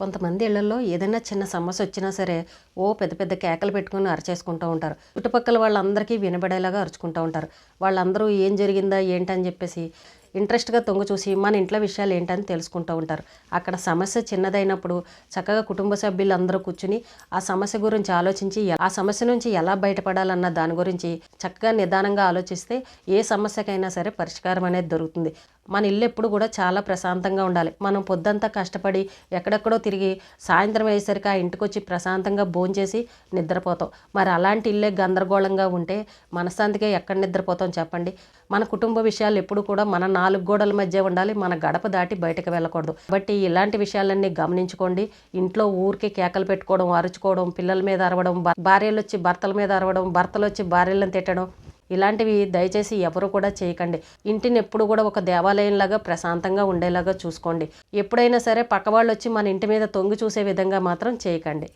కొంతమంది ఇళ్లలో ఏదైనా చిన్న సమస్య వచ్చినా సరే పెద్ద పెద్ద కేకలు పెట్టుకుని అరిచేసుకుంటూ ఉంటారు. చుట్టుపక్కల వాళ్ళందరికీ వినబడేలాగా అరుచుకుంటూ ఉంటారు. వాళ్ళందరూ ఏం జరిగిందా ఏంటని చెప్పేసి ఇంట్రెస్ట్గా తొంగి చూసి మన ఇంట్లో విషయాలు ఏంటని తెలుసుకుంటూ ఉంటారు. అక్కడ సమస్య చిన్నదైనప్పుడు చక్కగా కుటుంబ సభ్యులందరూ కూర్చుని ఆ సమస్య గురించి ఆలోచించి ఆ సమస్య నుంచి ఎలా బయటపడాలన్న దాని గురించి చక్కగా నిదానంగా ఆలోచిస్తే ఏ సమస్యకైనా సరే పరిష్కారం అనేది దొరుకుతుంది. మన ఇల్లు ఎప్పుడు కూడా చాలా ప్రశాంతంగా ఉండాలి. మనం పొద్దంతా కష్టపడి ఎక్కడెక్కడో తిరిగి సాయంత్రం అయ్యేసరికి ఆ ఇంటికి వచ్చి ప్రశాంతంగా భోంచేసి నిద్రపోతాం. మరి అలాంటి ఇల్లే గందరగోళంగా ఉంటే మనశ్శాంతిగా ఎక్కడ నిద్రపోతాం చెప్పండి. మన కుటుంబ విషయాలు ఎప్పుడు కూడా మన 4 గోడల మధ్య ఉండాలి. మన గడప దాటి బయటకు వెళ్ళకూడదు. కాబట్టి ఇలాంటి విషయాలన్నీ గమనించుకోండి. ఇంట్లో ఊరికే కేకలు పెట్టుకోవడం, అరుచుకోవడం, పిల్లల మీద అరవడం, భార్యలు వచ్చి భర్తల మీద అరవడం, భర్తలు వచ్చి భార్యలను తిట్టడం, ఇలాంటివి దయచేసి ఎవరు కూడా చేయకండి. ఇంటిని ఎప్పుడు కూడా ఒక దేవాలయంలాగా ప్రశాంతంగా ఉండేలాగా చూసుకోండి. ఎప్పుడైనా సరే పక్కవాళ్ళు వచ్చి మన ఇంటి మీద తొంగి చూసే విధంగా మాత్రం చేయకండి.